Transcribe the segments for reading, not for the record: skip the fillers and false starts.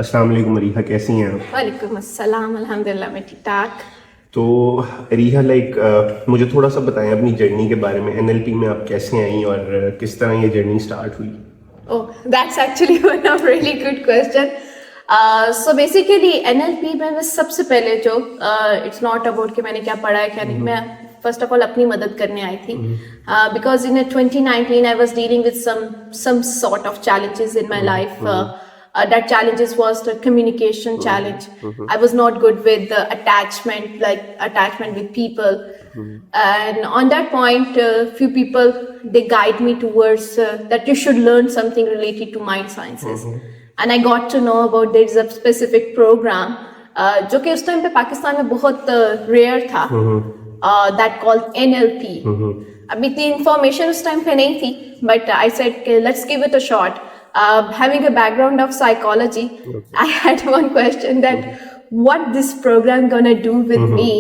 अस्सलाम वालेकुम रिहा, कैसी हैं आप? वालेकुम अस्सलाम, अल्हम्दुलिल्लाह मैं ठीक ठाक। तो रिहा मुझे थोड़ा सा बताएं अपनी जर्नी के बारे में। एनएलपी में आप कैसे आई और किस तरह ये जर्नी स्टार्ट हुई? Oh that's actually one of really good question. So basically NLP में मैं सबसे पहले जो इट्स नॉट अबाउट कि मैंने क्या पढ़ा है क्या नहीं, मैं फर्स्ट ऑफ ऑल अपनी मदद करने आई थी because in 2019 I was dealing with some sort of challenges in my life. That challenges was the communication challenge. I was not good with the attachment with people. And on that point, few people, they guide me towards that you should learn something related to mind sciences. And I got to know about there's a specific program जो कि उस time पे पाकिस्तान में बहुत rare था, that called NLP. अभी इतनी information उस टाइम पे नहीं थी, but I said let's give it a shot. Having a background of psychology, I had one question that what this program gonna do with me,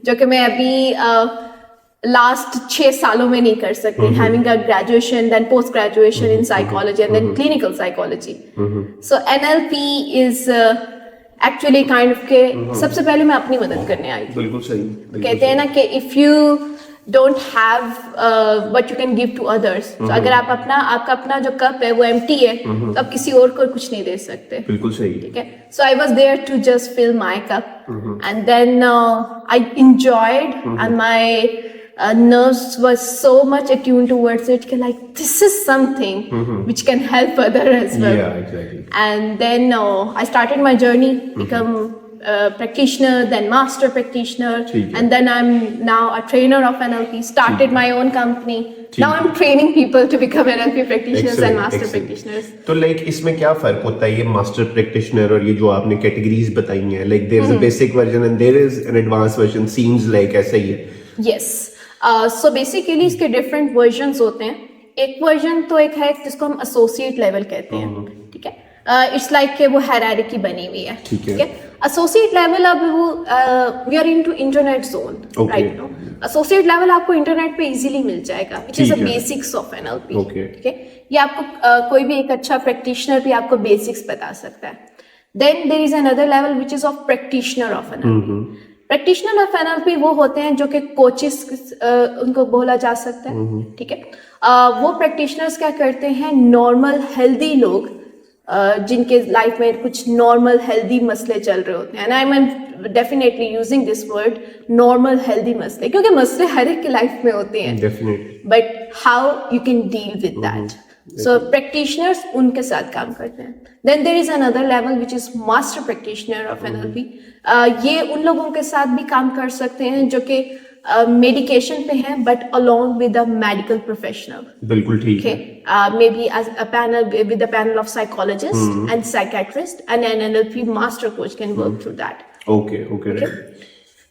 जो कि मैं अभी लास्ट 6 सालों में नहीं कर सकती. Having a graduation, then post graduation in psychology, and then clinical psychology. So NLP is actually kind of के सबसे पहले मैं अपनी मदद करने आई थी. बिल्कुल सही. कहते हैं ना कि if you don't have what you can give to others, तो अगर आप आपका अपना जो कप है वो empty है, तो आप किसी और को कुछ नहीं दे सकते. बिल्कुल सही. ठीक है. So I was there to just fill my cup, and then I enjoyed, and my nerves were so much attuned towards it कि like this is something which can help other as well. Yeah, exactly. And then I started my journey, become practitioner, then master practitioner, and then I'm now a trainer of NLP. Started my own company. Now I'm training people to become NLP practitioners and master practitioners. तो इसमें क्या फर्क होता है ये master practitioner और ये जो आपने कैटेगरीज बताई हैं? There is a basic version and there is an advance version, seems like ऐसा ही है. Yes. So basically इसके डिफरेंट वर्जन्स होते हैं. एक वर्जन तो एक है जिसको हम एसोसिएट लेवल कहते हैं. ठीक है. इट्स लाइक कि वो हायरार्की बनी हुई है. ठीक है. एसोसिएट लेवल अब वो we are into internet zone right now. Associate level आपको इंटरनेट पे इजीली मिल जाएगा, which is the basics of NLP. ठीक है. ये आपको कोई भी एक अच्छा प्रैक्टिशनर भी आपको बेसिक्स बता सकता है. Then there is another level which is of practitioner of NLP. Practitioner of NLP वो होते हैं जो कि कोचेस उनको बोला जा सकता है. ठीक है. वो प्रैक्टिशनर्स क्या करते हैं, नॉर्मल हेल्दी लोग जिनके लाइफ में कुछ नॉर्मल हेल्दी मसले चल रहे होते हैं, and I am definitely using this word normal healthy मसले, क्योंकि मसले हर एक की लाइफ में होते हैं, but how you can deal with that. So practitioners उनके साथ काम करते हैं. Then there is another level which is master practitioner of NLP. ये उन लोगों के साथ भी काम कर सकते हैं जो कि मेडिकेशन पे हैं, but along with a medical professional. बिल्कुल ठीक है. Maybe as a panel with a panel of psychologist and psychiatrist, and an NLP master coach can work through that. Okay.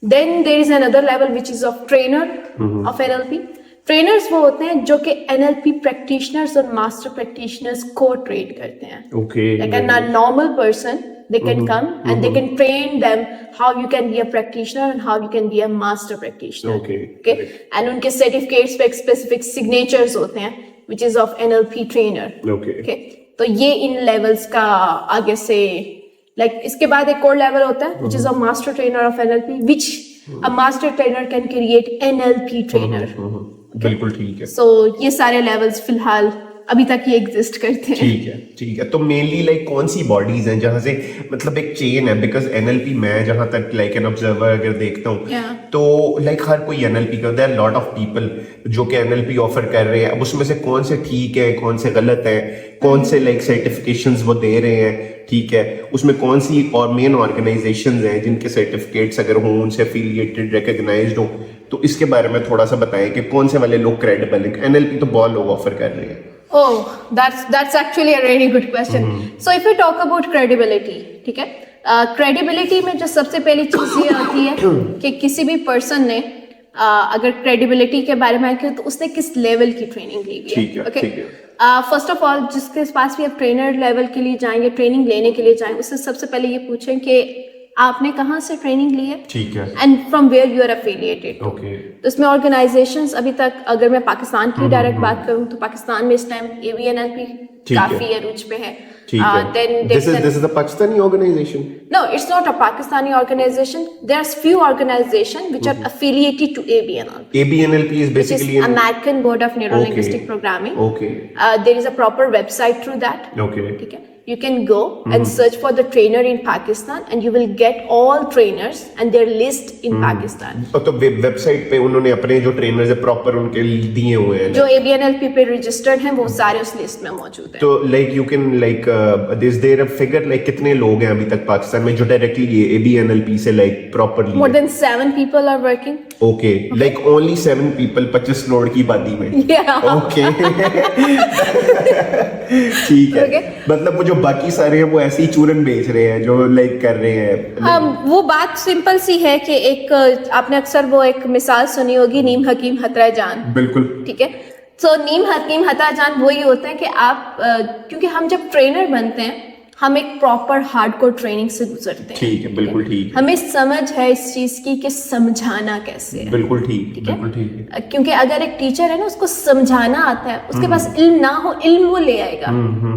Then there is another level which is of trainer of NLP. Trainers वो होते हैं जो कि NLP practitioners और master practitioners को train करते हैं. Okay. Like a normal person, they can come and they can train them how you can be a practitioner and how you can be a master practitioner. Okay. And उनके certificates पे specific signatures होते हैं which is of NLP trainer. Okay. तो ये इन levels का आगे से इसके बाद एक और लेवल होता है which is a master trainer of NLP, which a master trainer can create NLP trainer. बिल्कुल ठीक है. सो ये सारे लेवल्स फिलहाल अभी तक ये एग्जिस्ट करते हैं. ठीक है. तो मेनली कौन सी बॉडीज हैं जहाँ से मतलब एक चेन है, बिकॉज एनएलपी मैं जहाँ तक एन ऑब्जर्वर अगर देखता हूँ तो हर कोई एनएलपी का, there are lot of people जो कि एनएलपी ऑफर कर रहे हैं. अब उसमें से कौन से ठीक है, कौन से गलत है, कौन से सर्टिफिकेशंस वो दे रहे हैं, ठीक है, उसमें कौन सी और मेन ऑर्गेनाइजेशंस हैं जिनके सर्टिफिकेट्स अगर हों, उनसे एफिलिएटेड रिकॉग्नाइज्ड हो, तो इसके बारे में थोड़ा सा बताएं कि कौन से वाले लोग क्रेडिबल हैं. एनएलपी तो बहुत लोग ऑफर कर रहे हैं. Oh, that's actually a really good question. So if we talk about credibility, ठीक है, credibility में जो सबसे पहली चीज ये आती है कि किसी भी पर्सन ने अगर क्रेडिबिलिटी के बारे में आए तो उसने किस लेवल की ट्रेनिंग ली हुई है. ओके. फर्स्ट ऑफ ऑल जिसके पास भी आप ट्रेनर लेवल के लिए जाएंगे, ट्रेनिंग लेने के लिए जाएं, उससे सबसे पहले ये पूछें कि आपने कहाँ से ट्रेनिंग ली है, ठीक है, and from where you are affiliated. तो इसमें ऑर्गेनाइजेशंस अभी तक अगर मैं पाकिस्तान की डायरेक्ट बात करूँ तो पाकिस्तान में इस टाइम AVNLP काफी अरूज पे है. ठीक है. Then This is the Pakistani organization. No, it's not a Pakistani organization. There's few organizations which are affiliated to ABNLP. ABNLP is Which is basically American Board of Neuro Okay. Linguistic Programming. Okay. There is a proper website through that. Okay. ठीक है. You can go and search for the trainer in Pakistan, and you will get all trainers and their list in Pakistan. तो website पे उन्होंने अपने जो trainers है proper उनके दिए हुए हैं. जो ABNLP पे रजिस्टर्ड हैं वो सारे उस लिस्ट में मौजूद हैं. तो like you can like this there a figure like कितने लोग हैं अभी तक पाकिस्तान में जो डायरेक्टली ये ABNLP से like properly More than 7 people are working. Okay like only 7 people 25 crore की आबादी में. Yeah. ओके ठीक है. Okay. मतलब वो जो बाकी सारे हैं वो ऐसे ही चूरन बेच रहे हैं जो लाइक कर रहे हैं. वो बात सिंपल सी है कि एक आपने अक्सर वो एक मिसाल सुनी होगी, नीम हकीम हतरा जान. बिल्कुल ठीक है. तो नीम हकीम हतरा जान वही होता है कि आप क्योंकि हम जब ट्रेनर बनते हैं हम एक प्रॉपर हार्डकोर ट्रेनिंग से गुजरते हैं. ठीक है बिल्कुल ठीक. हमें समझ है इस चीज की कि समझाना कैसे है. बिल्कुल ठीक ठीक है? बिल्कुल ठीक. क्योंकि अगर एक टीचर है ना उसको समझाना आता है, उसके पास इल्म ना हो, इल्म वो ले आएगा,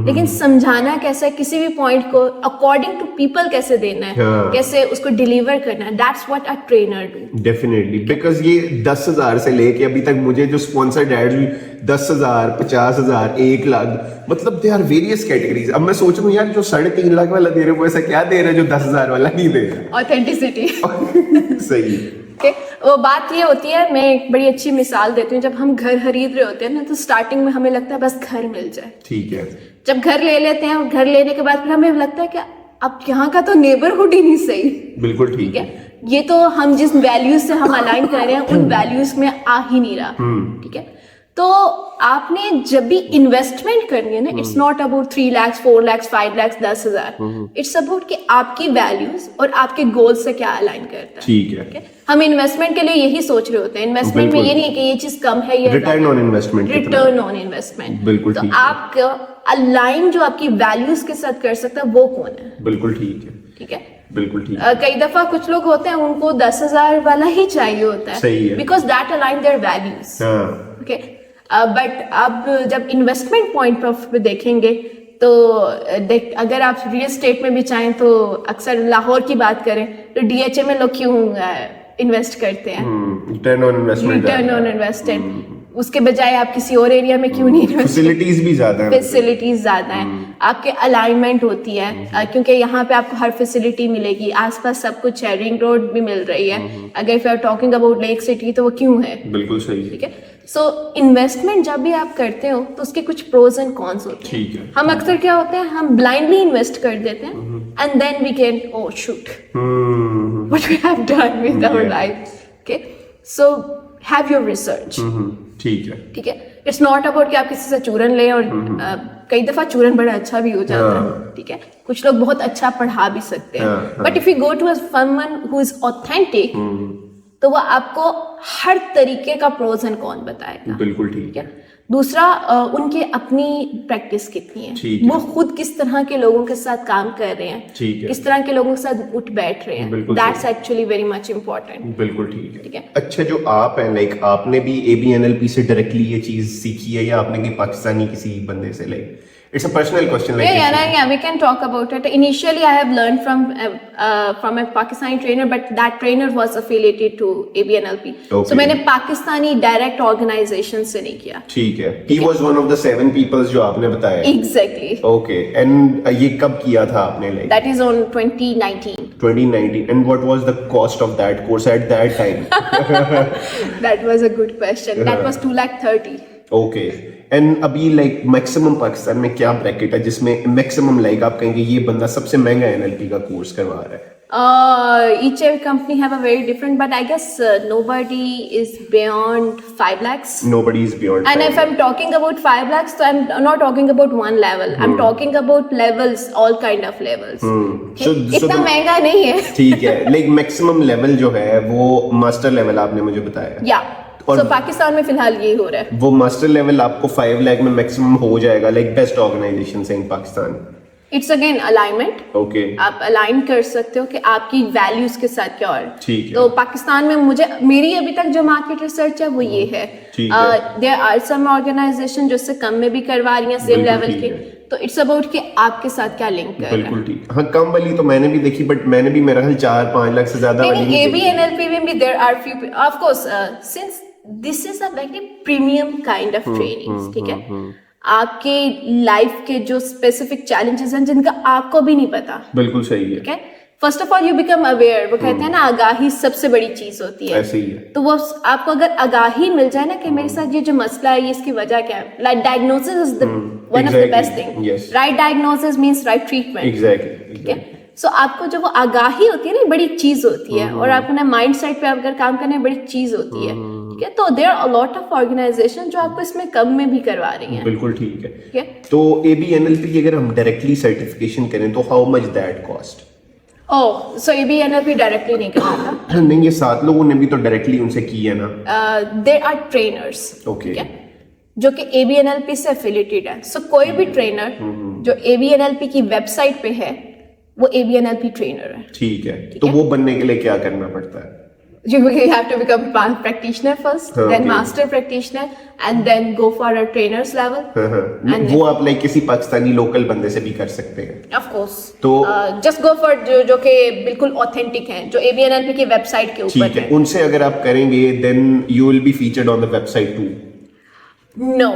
लेकिन समझाना कैसे है, किसी भी पॉइंट को अकॉर्डिंग टू पीपल कैसे देना है, हाँ. कैसे उसको डिलीवर करना है, that's what a trainer do. Definitely because ये 10,000 से लेके अभी तक मुझे जो स्पॉन्सर्ड एड्स भी 10,000 50,000 1 लाख मतलब दे आर वेरियस कैटेगरीज. अब मैं सोच रहा हूँ यार जो 3.5 लाख वाला दे रहे हैं वो ऐसा क्या दे रहा है जो 10,000 वाला नहीं दे रहा. ऑथेंटिसिटी. सही. Okay? वो बात ये होती है, मैं एक बड़ी अच्छी मिसाल देती हूँ. जब हम घर खरीद रहे होते हैं ना तो स्टार्टिंग में हमें लगता है बस घर मिल जाए. ठीक है. जब घर ले लेते हैं और घर लेने के बाद फिर हमें लगता है कि अब यहाँ का तो नेबरहुड ही नहीं सही. बिल्कुल ठीक ठीक है. ये तो हम जिस वैल्यूज से हम अलाइन कर रहे हैं उन वैल्यूज में आ ही नहीं रहा. ठीक है. तो आपने जब भी इन्वेस्टमेंट करनी है ना, it's not about 3 lakh 4 lakh 5 lakh 10,000. It's about कि आपकी वैल्यूज और आपके गोल से क्या अलाइन करता है. ठीक है. हम इन्वेस्टमेंट के लिए यही सोच रहे होते हैं. इन्वेस्टमेंट में ये नहीं है कि ये चीज कम है, ये return on investment. Return on investment. बिल्कुल तो ठीक. आप अलाइन जो आपकी वैल्यूज के साथ कर सकता है वो कौन है. बिल्कुल ठीक है. ठीक है. बिल्कुल ठीक. कई दफा कुछ लोग होते हैं उनको 10,000 वाला ही चाहिए होता है. सही है. Because that align there values. Okay. But अब जब इन्वेस्टमेंट पॉइंट ऑफ व्यू देखेंगे तो अगर आप रियल स्टेट में भी चाहें तो अक्सर लाहौर की बात करें तो DHA में लोग क्यों इन्वेस्ट करते हैं. Return on investment. Return on invested. उसके बजाय आप किसी और एरिया में क्यों नहीं इन्वेस्ट. फैसिलिटीज भी ज्यादा हैं. फैसिलिटीज ज्यादा हैं. आपके अलाइनमेंट होती है क्योंकि यहाँ पे आपको हर फैसिलिटी मिलेगी. आसपास सब कुछ है. रिंग रोड भी मिल रही है. अगर if you are talking about lake city तो वो क्यों है. बिल्कुल सही. ठीक है. सो इन्वेस्टमेंट जब भी आप करते हो तो उसके कुछ प्रोज एंड कॉन्स होते हैं. ठीक है. हम अक्सर क्या होता है हम ब्लाइंडली इन्वेस्ट कर देते हैं and then we can oh shoot what we have done with our life. Okay. So have your research. ठीक है. ठीक है. इट्स नॉट अबाउट कि आप किसी से चूरन लें और कई दफा चूरन बड़ा अच्छा भी हो जाता है. ठीक है. कुछ लोग बहुत अच्छा पढ़ा भी सकते हैं. But if you go to someone who is authentic तो वो आपको हर तरीके का प्रोज एंड कॉन बताएगा. बिल्कुल ठीक है. दूसरा उनकी अपनी प्रैक्टिस कितनी है. ठीक है. वो खुद किस तरह के लोगों के साथ काम कर रहे हैं. ठीक है. किस तरह के लोगों के साथ उठ बैठ रहे हैं. That's actually very much important. बिल्कुल ठीक है. ठीक है. अच्छा जो आप हैं लाइक आपने भी ABNLP से डायरेक्टली ये चीज सीखी है या आपने कहीं पाकिस्तानी किसी बंदे से like it's a personal question like yeah, we can talk about it. Initially I have learned from a Pakistani trainer, but that trainer was affiliated to ABNLP. Okay. So मैंने पाकिस्तानी डायरेक्ट ऑर्गेनाइजेशन से नहीं किया. ठीक है. He was one of the 7 people जो आपने बताया. Exactly. Okay. And ये कब किया था आपने like? That is on 2019. 2019. And what was the cost of that course at that time? That was a good question. That was 2,30,000. Okay. And अभी like maximum Pakistan में क्या ब्रैकेट है जिसमें मैक्सिमम लाइक आप कहेंगे ये बंदा सबसे महंगा NLP का कोर्स करवा रहा है? Each company have a very different, but I guess nobody is beyond 5 lakhs. Nobody is beyond. And if I'm talking about 5 lakhs, so I'm not talking about one level. I'm talking about levels, all kind of levels. So इतना महंगा नहीं है. ठीक है. Like maximum level जो है वो master level आपने मुझे बताया. Yeah. So पाकिस्तान में फिलहाल ये हो रहा है. वो मास्टर लेवल आपको 5 लाख में मैक्सिमम हो जाएगा लाइक बेस्ट ऑर्गेनाइजेशन से in Pakistan. It's again alignment. Okay. आप अलाइन कर सकते हो कि आपकी वैल्यूज के साथ क्या और. ठीक है. तो पाकिस्तान में मेरी अभी तक जो मार्केट रिसर्च है वो ये है. देयर आर सम ऑर्गेनाइजेशन जो इससे कम में भी करवा रही हैं सेम लेवल के. तो इट्स अबाउट कि आपके साथ क्या लिंक कर रहा है। बिल्कुल ठीक। हाँ, कम वाली तो मैंने भी देखी, बट मैंने भी मेरा ख्याल 4-5 लाख से ज्यादा वाली नहीं AB देखी। NLP में भी there are few, of course since this is a very premium kind of trainings, ठीक है, आपके लाइफ के जो स्पेसिफिक चैलेंजेस हैं जिनका आपको भी नहीं पता, बिल्कुल सही है। ठीक है, first of all you become aware, वो कहते हैं ना आगाही सबसे बड़ी चीज होती है। ऐसे ही है। तो वो आपको अगर आगाही मिल जाए ना कि मेरे साथ ये जो मसला है ये इसकी वजह क्या है, like diagnosis is the one of the best thing, yes. Right diagnosis means right treatment, exactly. ठीक है। सो आपको जो वो आगाही होती है ना, बड़ी चीज होती है, और आप अपने माइंड सेट पे अगर काम करने बड़ी चीज होती है, ठीक है। तो there are a lot of organization जो आपको इसमें कम में भी करवा रही हैं, बिल्कुल ठीक है। ठीक है। तो AB NLP की अगर हम डायरेक्टली सर्टिफिकेशन करें तो how much that cost? Oh, so AB NLP directly नहीं करवाता, नहीं, ये 7 लोगों ने भी तो डायरेक्टली उनसे की है ना। There are trainers, Okay. ठीक है, जो कि AB NLP से एफिलिएटेड है। सो कोई भी ट्रेनर जो AB NLP की वेबसाइट पे है वो AB NLP ट्रेनर है। ठीक है। तो वो बनने के लिए क्या करना पड़ता है? You have to become practitioner first, then Okay. master practitioner, and then go for a trainer's level. And वो आप लाइक किसी पाकिस्तानी लोकल बंदे से भी कर सकते हैं। of course, तो- just go for जो कि बिल्कुल ऑथेंटिक हैं, जो AB NLP की वेबसाइट के ऊपर ठीक है। है। उनसे अगर आप करेंगे then you will be featured on the website too. No,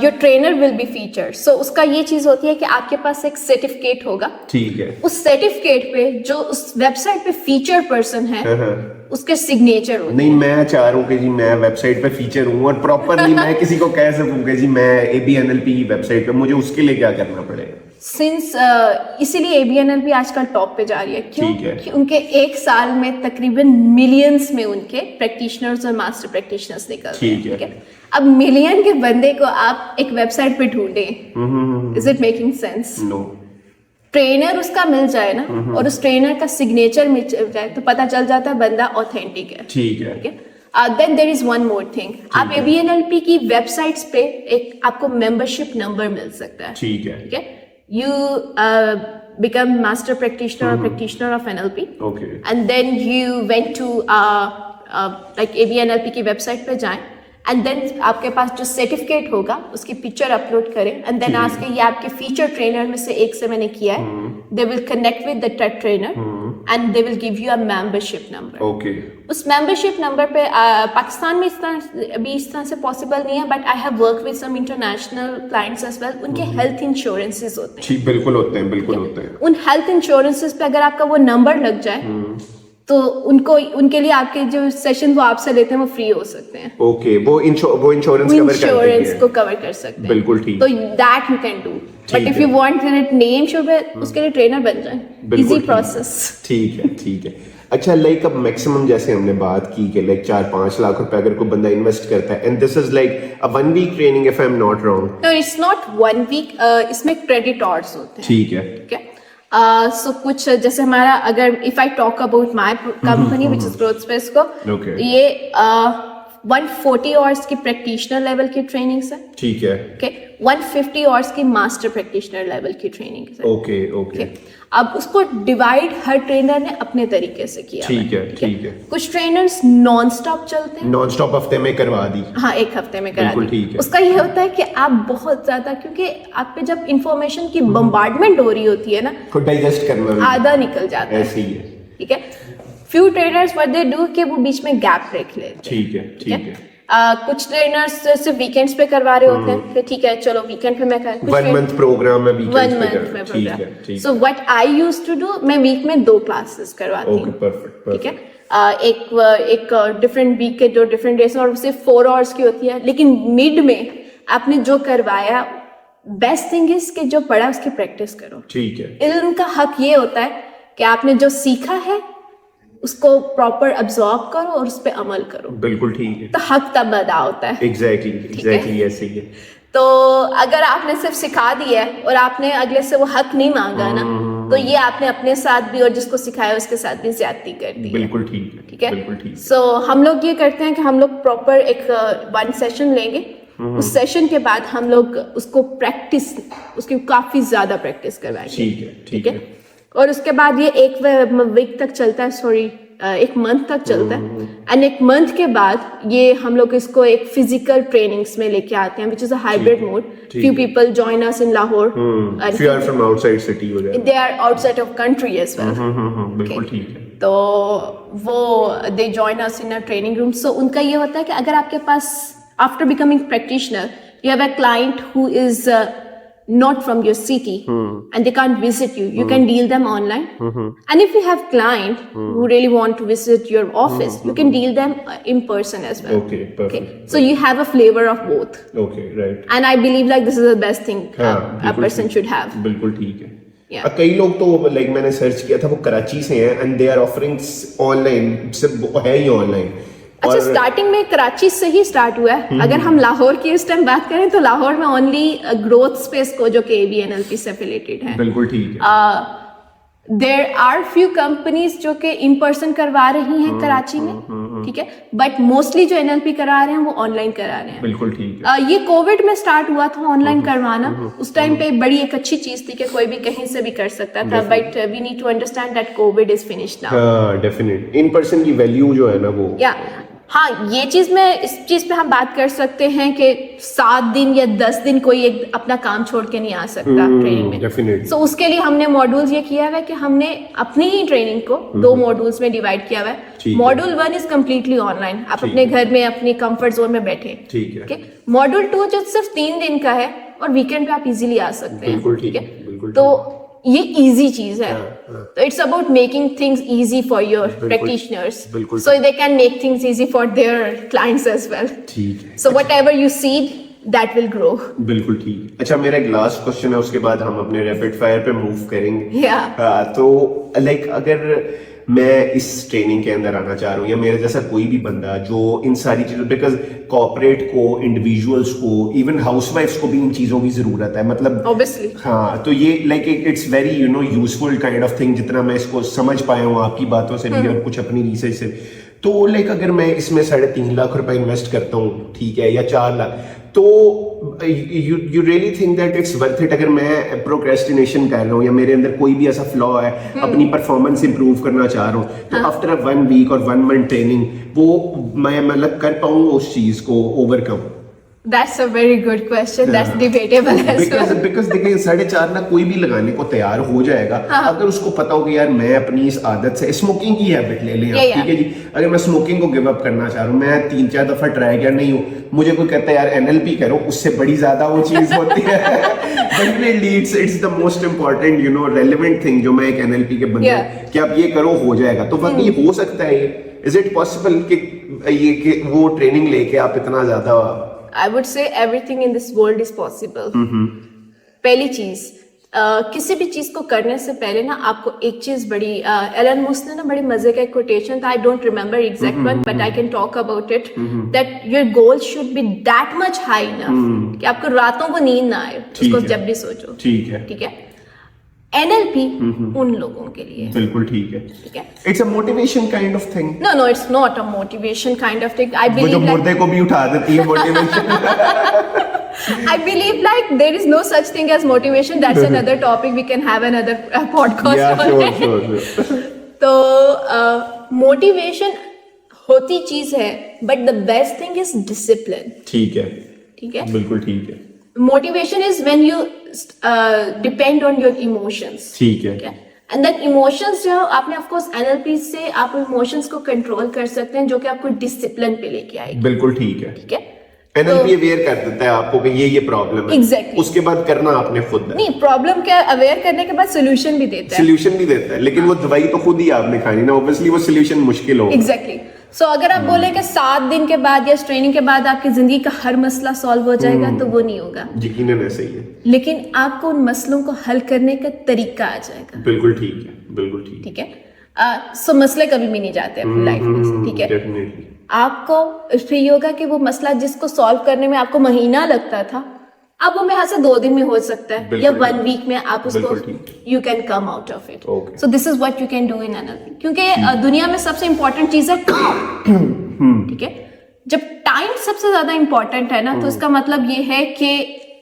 your trainer will be featured. So उसका ये चीज होती है कि आपके पास एक सर्टिफिकेट होगा, ठीक है। उस सर्टिफिकेट पे जो उस वेबसाइट पे फीचर पर्सन है उसके सिग्नेचर होते नहीं, मैं चाह रहा हूँ कि जी मैं वेबसाइट पे फीचर हूँ और प्रॉपरली मैं किसी को कह सकूँ कि जी मैं AB NLP की वेबसाइट पे, मुझे उसके लिए क्या करना पड़ेगा? सिंस इसीलिए AB NLP आजकल टॉप पे जा रही है। क्यों? ठीक है। कि उनके एक साल में तकरीबन मिलियंस में उनके प्रैक्टिशनर्स और मास्टर प्रैक्टिशनर्स निकलते हैं, ठीक है। अब मिलियन के बंदे को आप एक वेबसाइट पे ढूंढें, is it making sense? No. Trainer उसका मिल जाए ना, और उस ट्रेनर का सिग्नेचर मिल जाए तो पता चल जाता है बंदा ऑथेंटिक है, ठीक है। ठीक है। Then there is one more thing, आप AB NLP की वेबसाइट्स पे एक आपको मेंबरशिप नंबर मिल सकता है, ठीक है। ठीक है। You become master practitioner or practitioner of NLP, Okay. and then you went to like AB NLP की वेबसाइट पे जाएं, एंड देन आपके पास जो सर्टिफिकेट होगा उसकी पिक्चर अपलोड करें, एंड देन आज के ये आपके फीचर ट्रेनर में से एक से मैंने किया है, they will connect with the trainer and they will give you a membership number. Okay. उस मेंबरशिप नंबर पे पाकिस्तान में अभी इस तरह से पॉसिबल नहीं है, but I have work with some international clients as well. उनके हेल्थ इंश्योरेंसेस होते हैं, ठीक, बिल्कुल होते हैं, बिल्कुल होते हैं। उन हेल्थ इंश्योरेंसेस पे अगर आपका वो नंबर लग जाए तो उनके लिए आपके जो सेशन वो आपसे लेते हैं वो फ्री हो सकते हैं। ओके, वो इंश्योरेंस कवर इंश्योरेंस को कवर कर सकते हैं, बिल्कुल ठीक। तो that you can do, but if you want that name show पे उसके लिए ट्रेनर बन जाए, इजी प्रोसेस। ठीक है, ठीक है। अच्छा, लाइक अब मैक्सिमम जैसे हमने बात की कि लाइक 4-5 लाख रुपए अगर कोई बंदा इन्वेस्ट करता है, and this is like a 1 week training if I am not wrong. No, it's not 1 week, इसमें क्रेडिट आवर्स होते हैं, ठीक है। ठीक है। सो कुछ जैसे हमारा, अगर if I talk about my company which is growth space को, Okay. ये 140 आवर्स की प्रैक्टिशनर लेवल की ट्रेनिंग्स है, ठीक है। ओके, 150 आवर्स की मास्टर प्रैक्टिशनर लेवल की ट्रेनिंग है। Okay, okay. अब उसको डिवाइड हर ट्रेनर ने अपने तरीके से किया ठीक है, है, ठीक है। कुछ ट्रेनर्स नॉन स्टॉप चलते हैं, नॉन स्टॉप हफ्ते में करवा दी। हाँ, एक हफ्ते में करा बिल्कुल दी। ठीक है। उसका ये होता है कि आप बहुत ज्यादा, क्योंकि आप पे जब इंफॉर्मेशन की बम्बार्डमेंट हो रही होती है ना, को डाइजेस्ट करना भी आधा निकल जाता है, ऐसे ही है। ठीक है। Few trainers what they do कि वो बीच में गैप रख लेते हैं, ठीक है, ठीक है। कुछ ट्रेनर्स सिर्फ वीकेंड्स पे करवा रहे होते हैं कि ठीक है चलो वीकेंड पे मैं कर, 1 मंथ प्रोग्राम है, वीकेंड्स 1 पे मंथ करना। में ठीक है, प्रोग्राम। ठीक so what I used to do, मैं वीक में 2 क्लासेस करवाती ओके, हूँ, परफेक्ट, ठीक है। एक डिफरेंट वीक के जो डिफरेंट डेज और सिर्फ 4 आवर्स की होती है, लेकिन मिड में आपने जो करवाया, बेस्ट थिंग इज कि जो पढ़ा उसकी प्रैक्टिस करो। ठीक है। इल्म का हक ये होता है कि आपने जो सीखा है उसको प्रॉपर अब्सॉर्ब करो और उस पर अमल करो, बिल्कुल ठीक है। तो हक तब अदा होता है। एग्जैक्टली ऐसे ही है। तो अगर आपने सिर्फ सिखा दिया है और आपने अगले से वो हक नहीं मांगा ना, तो ये आपने अपने साथ भी और जिसको सिखाया उसके साथ भी ज्यादती कर दी है। बिल्कुल ठीक है, ठीक है। बिल्कुल ठीक। सो हम लोग ये करते हैं कि हम लोग प्रॉपर एक 1 सेशन लेंगे, उस सेशन के बाद हम लोग उसको प्रैक्टिस, उसकी काफी ज्यादा प्रैक्टिस करवाएंगे, ठीक है, ठीक है। और उसके बाद ये 1 वीक तक चलता है, सॉरी एक मंथ तक चलता है एंड एक मंथ के बाद ये हम लोग इसको एक फिजिकल ट्रेनिंग्स में लेके आते हैं, which is a hybrid mode. Few people join us in Lahore, few are from outside city वगैरह. They are outside of country as well. बिल्कुल ठीक है. तो वो they join us in a training room. So उनका ये होता है कि अगर आपके पास after becoming practitioner you have a client who is not from your city and they can't visit you, you can deal them online. And if you have client who really want to visit your office, you can deal them in person as well. Okay, perfect. So you have a flavor of both. Okay, right. And I believe like this is the best thing a person should have. बिल्कुल ठीक है. Yeah. कई लोग तो like मैंने search किया था वो कराची से हैं and they are offering online, सिर्फ है ही ऑनलाइन. अच्छा, स्टार्टिंग में कराची से ही स्टार्ट हुआ है. अगर हम लाहौर की इस टाइम बात करें तो लाहौर में ओनली ग्रोथ स्पेस को जो कि ABNLP से एफिलिएटेड है. बिल्कुल ठीक है. देयर आर फ्यू कंपनीज जो कि इन पर्सन करवा रही हैं कराची में, ठीक है, बट मोस्टली जो NLP करा रहे हैं वो ऑनलाइन करा रहे हैं. बिल्कुल ठीक है. ये कोविड में स्टार्ट हुआ था ऑनलाइन करवाना. उस टाइम पे बड़ी एक अच्छी चीज थी कि कोई भी कहीं से भी कर सकता था, but we need to understand that covid is finished now. हाँ, डेफिनेट. इन पर्सन की वैल्यू जो है ना वो, या हाँ, ये चीज में इस चीज पे हम बात कर सकते हैं कि 7 दिन या 10 दिन कोई एक अपना काम छोड़ के नहीं आ सकता ट्रेनिंग में. डेफिनेटली. सो उसके लिए हमने मॉड्यूल्स ये किया हुआ है कि हमने अपनी ही ट्रेनिंग को 2 मॉड्यूल्स में डिवाइड किया हुआ है. मॉड्यूल 1 इज कम्प्लीटली ऑनलाइन, आप अपने घर में अपनी कंफर्ट जोन में बैठे. ठीक है. मॉड्यूल 2 जो सिर्फ 3 दिन का है और वीकेंड पे आप इजीली आ सकते हैं. बिल्कुल ठीक है. बिल्कुल. तो ये इजी चीज है. तो it's about making things easy for your practitioners, so they can make things easy for their clients as well. ठीक है. So whatever you seed that will grow. बिल्कुल ठीक है. अच्छा, मेरा एक लास्ट क्वेश्चन है, उसके बाद हम अपने रैपिड फायर पे मूव करेंगे. तो लाइक अगर मैं इस ट्रेनिंग के अंदर आना चाह रहा हूँ या मेरे जैसा कोई भी बंदा जो इन सारी चीजों, बिकॉज कॉर्पोरेट को, इंडिविजुअल्स को, इवन हाउसवाइफ्स को भी इन चीजों की जरूरत है, मतलब ऑब्वियसली. हाँ, तो ये like it's very useful kind of thing, जितना मैं इसको समझ पाया हूँ आपकी बातों से भी और कुछ अपनी रिसर्च से. तो लाइक अगर मैं इसमें 3.5 लाख रुपए इन्वेस्ट करता हूँ, ठीक है, या 4 लाख, तो you really think that it's worth it? अगर मैं प्रोक्रेस्टिनेशन कर रहा हूँ या मेरे अंदर कोई भी ऐसा फ्लॉ है, अपनी परफॉर्मेंस इंप्रूव करना चाह रहा हूँ, तो आफ्टर 1 वीक और 1 मंथ ट्रेनिंग वो मैं मतलब कर पाऊंगा उस चीज को overcome? That's a very good question. That's debatable as well. Because देखिए 4.5 लाख कोई भी लगाने को तैयार हो जाएगा. अगर उसको पता हो कि यार मैं अपनी इस आदत से, स्मोकिंग की हैबिट ले लें, ठीक है जी, अगर मैं स्मोकिंग को गिव अप करना चाह रहा हूँ, मैं 3-4 दफा ट्राई किया, नहीं हूँ, मुझे कोई कहता है यार NLP करो, उससे बड़ी ज्यादा वो चीज होती है. Definitely it's the most important relevant thing जो मैं एक NLP के बंदे कि आप ये करो हो जाएगा. तो वाकई हो सकता है ये? Is it possible कि वो ट्रेनिंग लेके आप इतना ज्यादा? I would say everything in this world is possible. पहली चीज, किसी भी चीज को करने से पहले ना आपको एक चीज बड़ी, एलन मुस्क ने ना बड़ी मजे का एक कोटेशन था, I don't remember exact one, but I can talk about it, that your goal should be that much high enough कि आपको रातों को नींद ना आए उसको जब भी सोचो. ठीक है. NLP उन लोगों के लिए. बिल्कुल ठीक है. ठीक है. It's a motivation kind of thing. No, it's not a motivation kind of thing. I believe वो जो मुर्दे को भी उठा देती है motivation. I believe like there is no such thing as motivation. That's another topic. We can have another podcast. Yeah, sure. तो motivation होती चीज है, but the best thing is discipline. ठीक है. बिल्कुल ठीक है. Motivation is when you depend on your emotions. ठीक है. And that emotions जो आपने of course NLP से आप emotions को control कर सकते हैं, जो कि आपको discipline पे लेके आएगी. बिल्कुल ठीक है. NLP अवेयर कर देता है आपको कि ये प्रॉब्लम है. Exactly. उसके बाद करना आपने खुद है. नहीं, प्रॉब्लम क्या अवेयर करने के बाद सोल्यूशन भी देता है. लेकिन वो दवाई तो खुद ही आपने खानी ना, ऑब्वियसली वो सोल्यूशन मुश्किल होगा. एग्जैक्टली. सो अगर आप बोले कि 7 दिन के बाद या ट्रेनिंग के बाद आपकी जिंदगी का हर मसला सॉल्व हो जाएगा, तो वो नहीं होगा. यकीनन ऐसा ही है. लेकिन आपको उन मसलों को हल करने का तरीका आ जाएगा. बिल्कुल ठीक है. सो मसले कभी भी नहीं जाते अपनी लाइफ में. ठीक है. आपको फिर ये होगा कि वो मसला जिसको सॉल्व करने में आपको महीना लगता था, अब वो यहाँ से 2 दिन में हो सकता है या 1 वीक में आप उसको you can come out of it. So this is what you can do in NLP. क्योंकि दुनिया में सबसे इंपॉर्टेंट चीज है टाइम. ठीक है. जब टाइम सबसे ज्यादा इंपॉर्टेंट है ना, तो इसका मतलब ये है कि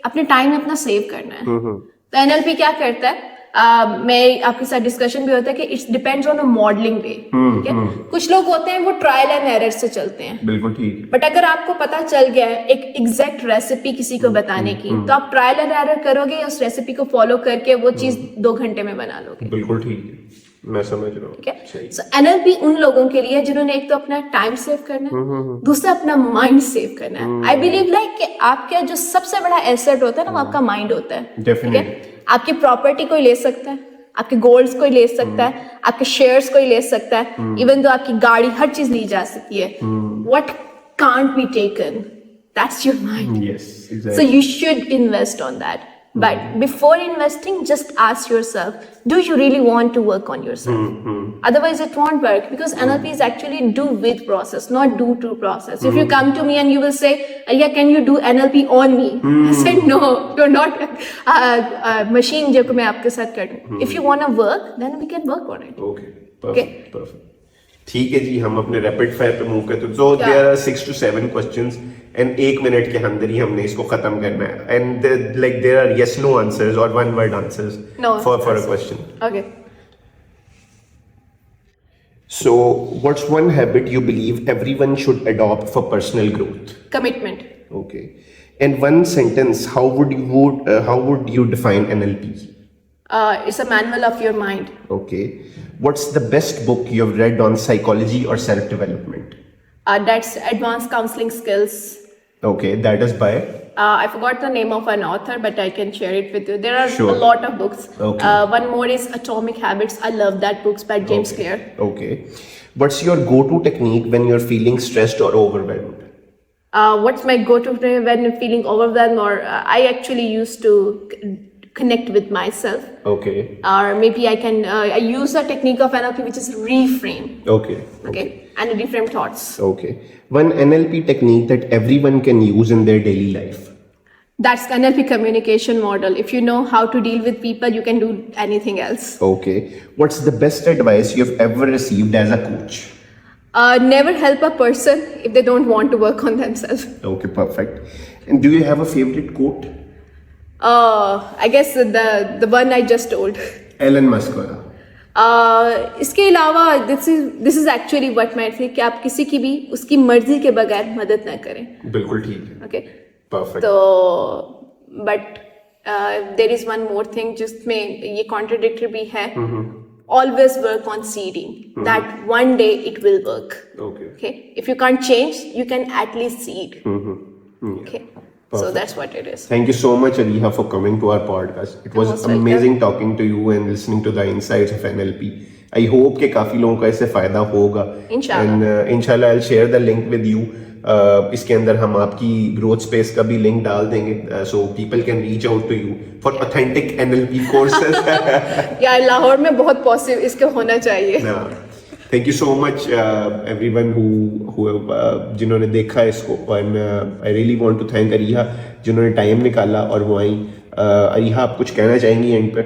अपने टाइम अपना सेव करना है. तो NLP क्या करता है, मैं आपके साथ डिस्कशन भी होता है कि it's depends on a modelling way, ठीक है। कुछ लोग होते हैं वो ट्रायल एंड एरर से चलते हैं, बिल्कुल ठीक। बट अगर आपको पता चल गया है एक एग्जैक्ट रेसिपी किसी को बताने की, तो आप ट्रायल एंड एरर करोगे या उस रेसिपी को फॉलो करके वो चीज 2 घंटे में बना लोगे। बिल्कुल ठीक है, मैं समझ रहा हूँ। ठीक है, सो एनएलपी उन लोगों के लिए जिन्होंने एक तो अपना टाइम सेव करना है, दूसरा अपना माइंड सेव करना है। आई बिलीव लाइक कि आपका जो सबसे बड़ा एसेट होता है ना, वो आपका माइंड होता है। ठीक है, डेफिनेटली। आपकी प्रॉपर्टी कोई ले सकता है, आपके गोल्ड्स कोई ले सकता है, आपके शेयर्स कोई ले सकता है, इवन दो आपकी गाड़ी, हर चीज ली जा सकती है। What can't be taken, that's your mind. Yes, So exactly. you should invest on that. But before investing, just ask yourself, do you really want to work on yourself? Otherwise, it won't work, because NLP is actually do with process, not do to process. If you come to me and you will say, yeah, can you do NLP on me? I said, no, you're not machine जो मैं आपके साथ करूँ. If you want to work, then we can work on it. Okay, perfect perfect. ठीक है जी, हम अपने rapid fire पे मूव करते हैं। So there are 6 to 7 questions and 1 minute के अंदर ही हमने इसको खत्म करना है। And like there are yes no answers और one word answers No for a answers. Question. Okay. So what's one habit you believe everyone should adopt for personal growth? Commitment. Okay. In one sentence, how would you define NLP? It's a manual of your mind. Okay. What's the best book you've read on psychology or self-development? That's advanced counseling skills. Okay, that is by? I forgot the name of an author, but I can share it with you. There are Sure. a lot of books. Okay. One more is Atomic Habits. I love that book by James Clear. Okay. What's your go-to technique when you're feeling stressed or overwhelmed? What's my go-to when feeling overwhelmed, or I actually used to connect with myself, Okay. or maybe I can I use a technique of NLP which is reframe. Okay. Okay, and reframe thoughts. Okay. One NLP technique that everyone can use in their daily life. That's NLP communication model. If you know how to deal with people, you can do anything else. Okay. What's the best advice you've ever received as a coach? Never help a person if they don't want to work on themselves. Okay, perfect. And do you have a favorite quote? I guess the one I just told. Elon Musk वाला. इसके अलावा this is actually what मैं थी कि आप किसी की भी उसकी मर्जी के बगैर मदद ना करें. बिल्कुल ठीक है. Okay. Perfect. तो but there is one more thing जिसमें ये contradictory भी है. Always work on seeding. That one day it will work. Okay. Okay. If you can't change, you can at least seed. Okay. So Perfect. that's what it is. Thank you so much, Aliha, for coming to our podcast. It was most welcome. amazing talking to you and listening to the insights of NLP. I hope कि काफी लोगों का इससे फायदा होगा. Inshallah. And inshallah I'll share the link with you. इसके अंदर हम आपकी growth space का भी link डाल देंगे, so people can reach out to you for authentic NLP courses. यार लाहौर में बहुत पॉसिबल इसके होना चाहिए. Thank you so much everyone who जिन्होंने देखा इसको, and I really want to thank Ariha जिन्होंने टाइम निकाला और वो आई. अरिहा, आप कुछ कहना चाहेंगी एंड पे?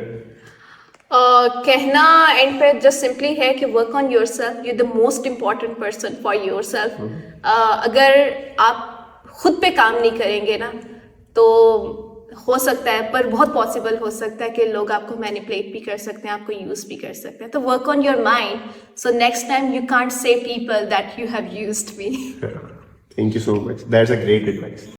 कहना एंड पे जस्ट सिंपली है कि work on yourself. You the most important person for yourself. अगर आप खुद पे काम नहीं करेंगे ना, तो हो सकता है, पर बहुत पॉसिबल हो सकता है कि लोग आपको मैनिपुलेट भी कर सकते हैं, आपको यूज भी कर सकते हैं. तो work on your mind, so next time you can't say people that you have used me. Thank you so much, that's a great advice.